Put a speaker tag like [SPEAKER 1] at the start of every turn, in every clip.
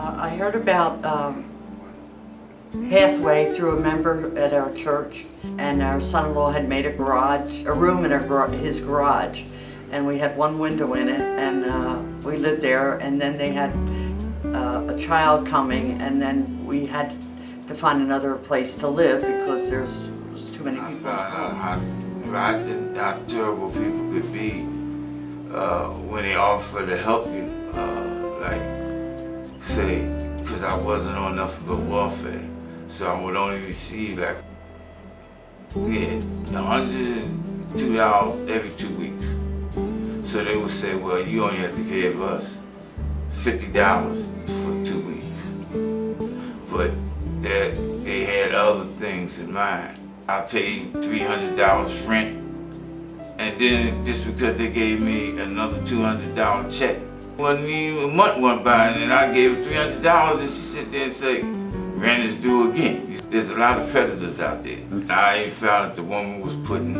[SPEAKER 1] I heard about halfway through a member at our church, and our son-in-law had made a room in his garage, and we had one window in it, and we lived there, and then they had a child coming, and then we had to find another place to live because there was too many people.
[SPEAKER 2] How terrible people could be when they offer to help you, like say, because I wasn't on enough of a welfare, so I would only receive like $102 every 2 weeks. So they would say, well, you only have to give us $50 for 2 weeks. But they had other things in mind. I paid $300 rent, and then just because they gave me another $200 check, wasn't even a month went by, and then I gave her $300, and she sit there and say, rent is due again. There's a lot of predators out there. I found that the woman was putting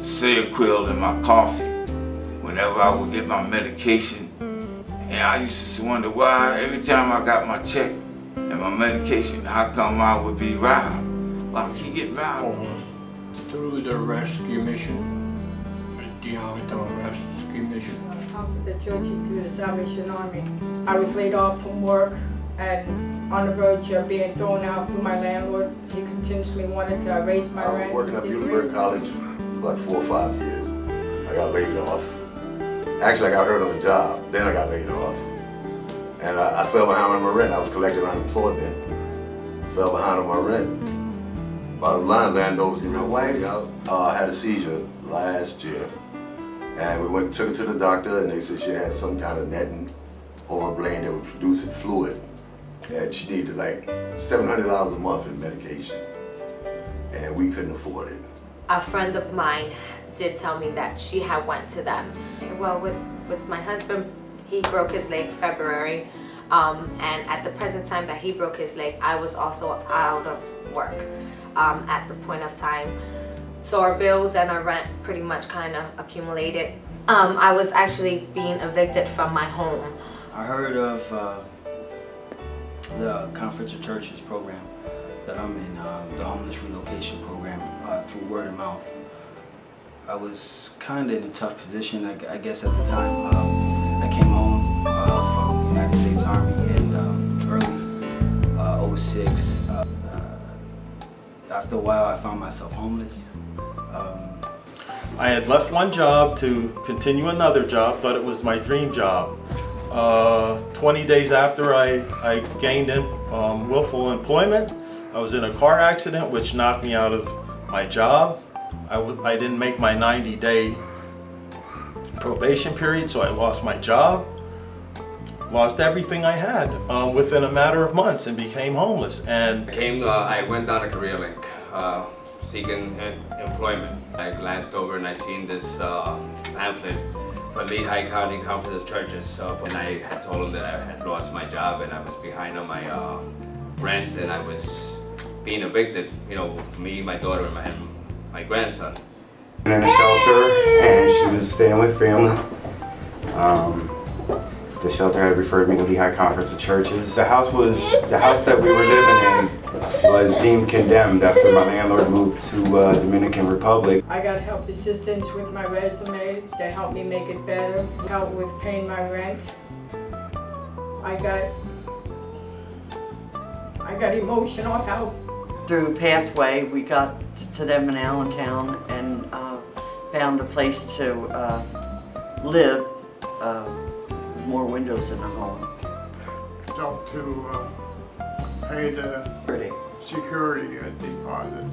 [SPEAKER 2] Seroquel in my coffee whenever I would get my medication. And I used to wonder why every time I got my check and my medication, how come I would be robbed? Well, I keep getting robbed.
[SPEAKER 3] Through the rescue mission, dealing with the rescue mission.
[SPEAKER 4] The church through the Salvation Army. I was laid off from work and on the verge of being thrown out through my landlord. He continuously wanted to raise my rent.
[SPEAKER 5] I was working at Muhlenberg College for about 4 or 5 years. I got laid off. Actually, I got hurt on the job, then I got laid off. And I fell behind on my rent. I was collecting unemployment. Fell behind on my rent. Bottom line, landlord was giving me away. I had a seizure last year. And we took her to the doctor, and they said she had some kind of netting over her brain that was producing fluid. And she needed like $700 a month in medication. And we couldn't afford it.
[SPEAKER 6] A friend of mine did tell me that she had went to them. Well, with my husband, he broke his leg February. And at the present time that he broke his leg, I was also out of work at the point of time. So our bills and our rent pretty much kind of accumulated. I was actually being evicted from my home.
[SPEAKER 7] I heard of the Conference of Churches program that I'm in, the homeless relocation program, through word of mouth. I was kind of in a tough position, I guess, at the time. I came home from the United States Army in early '06. After a while, I found myself homeless.
[SPEAKER 8] I had left one job to continue another job, but it was my dream job. 20 days after I gained willful employment, I was in a car accident which knocked me out of my job. I didn't make my 90-day probation period, so I lost my job, lost everything I had within a matter of months, and became homeless. And
[SPEAKER 9] I went down a career link seeking employment. I glanced over and I seen this pamphlet for Lehigh County Conference of Churches, and I had told them that I had lost my job and I was behind on my rent, and I was being evicted, you know, me, my daughter, and my grandson.
[SPEAKER 10] In a shelter, and she was staying with family. The shelter had referred me to Lehigh Conference of Churches. The house that we were living in was deemed condemned after my landlord moved to Dominican Republic.
[SPEAKER 4] I got help assistance with my resume that helped me make it better, help with paying my rent. I got emotional help.
[SPEAKER 1] Through Pathway, we got to them in Allentown and found a place to live, with more windows in the home.
[SPEAKER 11] Helped to pay the security deposit.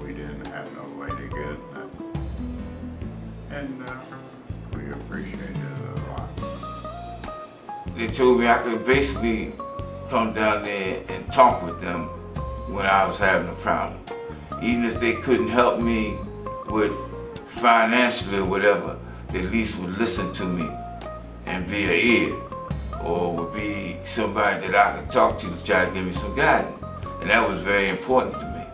[SPEAKER 11] We didn't have no way to get it, and we appreciated it a lot.
[SPEAKER 2] They told me I could basically come down there and talk with them when I was having a problem. Even if they couldn't help me with financially or whatever, they at least would listen to me and be an ear, or would be somebody that I could talk to try to give me some guidance. And that was very important to me.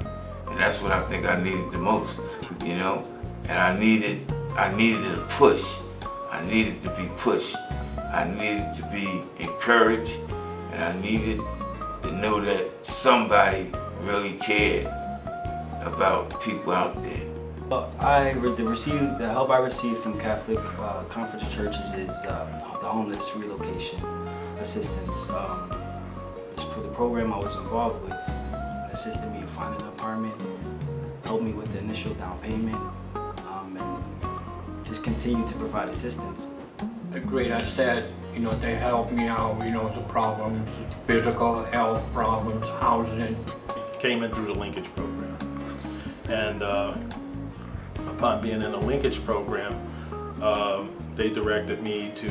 [SPEAKER 2] And that's what I think I needed the most, you know? And I needed a push. I needed to be pushed. I needed to be encouraged, and I needed to know that somebody really cared about people out there.
[SPEAKER 7] The help I received from Catholic Conference of Churches is the homeless relocation assistance. The program I was involved with assisted me in finding an apartment, helped me with the initial down payment, and just continued to provide assistance.
[SPEAKER 3] The great I said, they helped me out, the problems, physical health problems, housing.
[SPEAKER 8] Came in through the linkage program. And upon being in the linkage program, they directed me to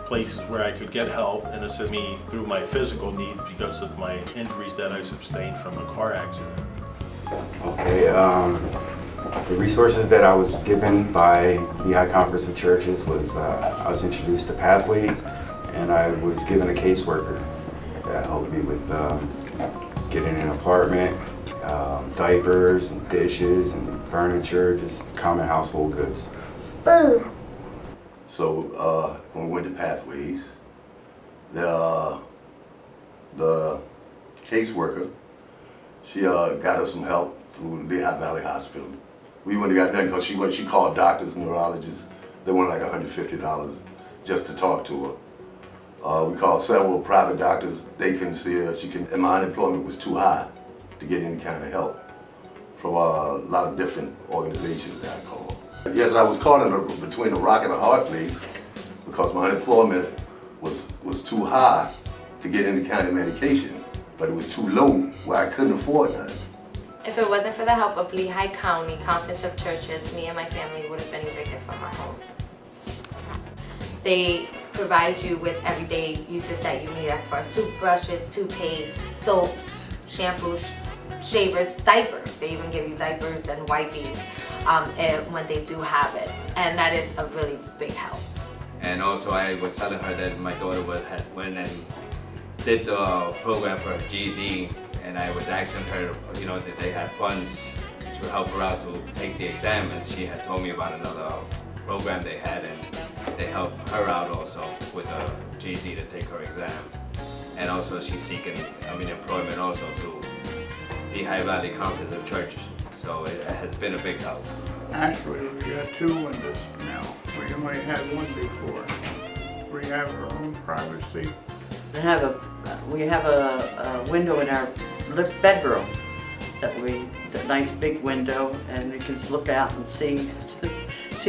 [SPEAKER 8] places where I could get help and assist me through my physical needs because of my injuries that I sustained from a car accident.
[SPEAKER 10] Okay, the resources that I was given by Lehigh Conference of Churches was I was introduced to Pathways, and I was given a caseworker that helped me with getting an apartment, diapers and dishes and furniture, just common household goods.
[SPEAKER 5] So when we went to Pathways, the caseworker, she got us some help through Lehigh Valley Hospital. We wouldn't have got nothing because she called doctors, neurologists. They wanted like $150 just to talk to her. We called several private doctors. They couldn't see her. And my unemployment was too high to get any kind of help from a lot of different organizations that I called. Yes, I was caught between a rock and a hard place because my unemployment was too high to get any kind of medication, but it was too low where I couldn't afford nothing.
[SPEAKER 6] If it wasn't for the help of Lehigh County Conference of Churches, me and my family would have been evicted from our home. They provide you with everyday uses that you need as far as toothbrushes, toothpaste, soaps, shampoos, shavers, diapers. They even give you diapers and wipes when they do have it. And that is a really big help.
[SPEAKER 9] And also I was telling her that my daughter went and did the program for her GED, and I was asking her, that they had funds to help her out to take the exam, and she had told me about another program they had, and they helped her out also with a GED to take her exam. And also she's seeking, employment also through Lehigh Valley Conference of Churches. So it has been a big help.
[SPEAKER 11] Actually, we got two windows now. We only had one before. We have our own privacy.
[SPEAKER 1] We have a window in our bedroom a nice big window, and we can look out and see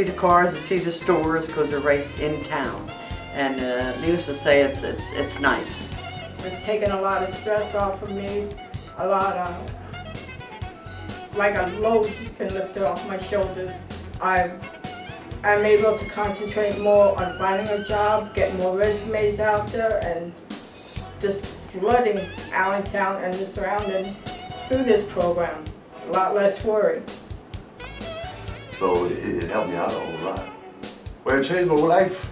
[SPEAKER 1] the cars and see the stores because they're right in town. And needless to say, it's nice.
[SPEAKER 4] It's taken a lot of stress off of me, a lot of, like a load been lifted off my shoulders. I'm able to concentrate more on finding a job, get more resumes out there, and just flooding Allentown and the surrounding through this program. A lot less worry.
[SPEAKER 5] So it helped me out a whole lot. Well, it changed my life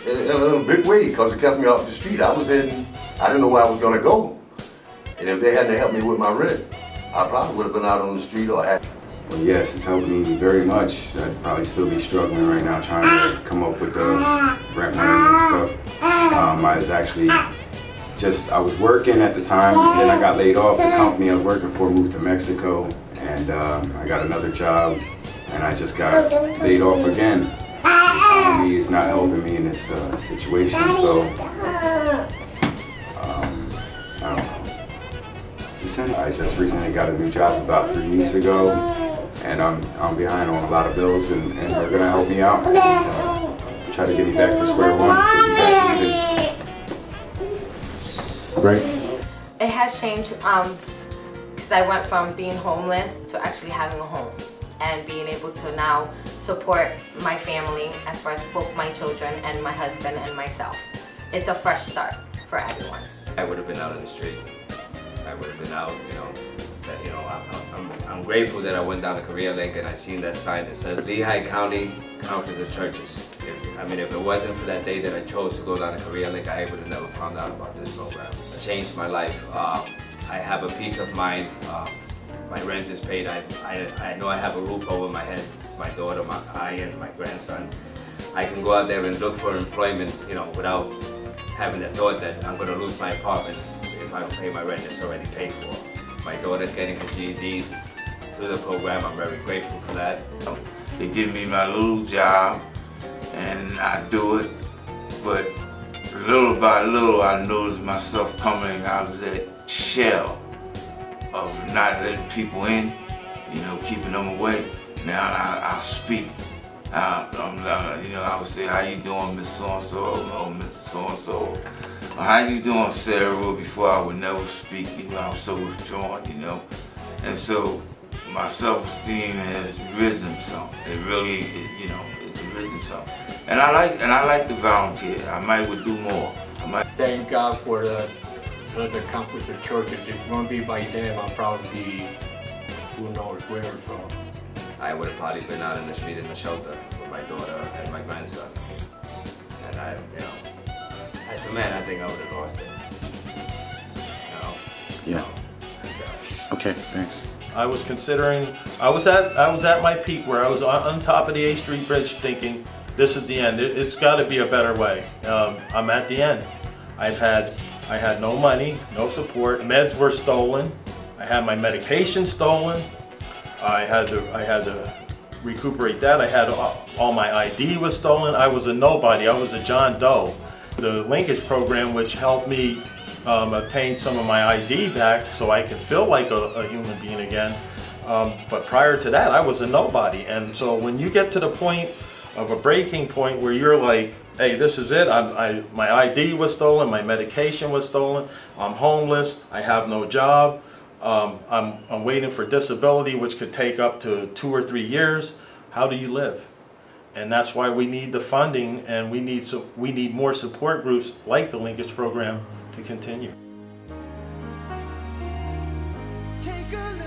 [SPEAKER 5] in a big way because it kept me off the street. I didn't know where I was going to go. And if they hadn't helped me with my rent, I probably would have been out on the street or had.
[SPEAKER 10] Well, yes, it's helped me very much. I'd probably still be struggling right now trying to come up with the rent money and stuff. I was actually I was working at the time, and then I got laid off. The company I was working for moved to Mexico, and I got another job, and I just got laid off again. The economy is not helping me in this situation, so I don't know. I just recently got a new job about 3 weeks ago, and I'm behind on a lot of bills, and they're gonna help me out and try to get me back to square one. Back even. Right.
[SPEAKER 6] It has changed because I went from being homeless to actually having a home and being able to now support my family as far as both my children and my husband and myself. It's a fresh start for everyone.
[SPEAKER 9] I would have been out in the street. I would have been out, I'm grateful that I went down to Korea Link and I seen that sign that says Lehigh County Conference of Churches. If it wasn't for that day that I chose to go down to Korea Link, I would have never found out about this program. It changed my life. I have a peace of mind. My rent is paid. I know I have a roof over my head. My daughter, and my grandson. I can go out there and look for employment, you know, without having the thought that I'm going to lose my apartment if I don't pay my rent. It's already paid for. My daughter's getting her GED through the program. I'm very grateful for that.
[SPEAKER 2] They give me my little job, and I do it, but little by little I notice myself coming out of that shell of not letting people in, you know, keeping them away. Now I speak. You know, I would say, how you doing, Miss So-and-so, or Miss So-and-so. How you doing, Sarah? Before I would never speak, you know, I'm so withdrawn, you know. And so my self-esteem has risen some. It really, you know, it's risen some. And I like to volunteer. I might would do more.
[SPEAKER 3] Thank God for the accomplishment of churches. If it's going to be by them, I'll probably be who knows where. So
[SPEAKER 9] I would have probably been out in the street in the shelter with my daughter and my grandson. And I, you know, as a man, I think I would have lost it. You know?
[SPEAKER 12] Yeah. Okay, thanks.
[SPEAKER 8] I was considering, I was at my peak where I was on top of the A Street Bridge thinking, this is the end. It's got to be a better way. I'm at the end. I had no money, no support. Meds were stolen. I had my medication stolen. I had to recuperate that. I had all my ID was stolen. I was a nobody. I was a John Doe. The linkage program, which helped me obtain some of my ID back so I could feel like a human being again. But prior to that, I was a nobody. And so when you get to the point of a breaking point where you're like, hey, this is it. My ID was stolen. My medication was stolen. I'm homeless. I have no job. I'm waiting for disability, which could take up to 2 or 3 years. How do you live? And that's why we need the funding, and we need more support groups like the linkage program to continue.
[SPEAKER 13] Take a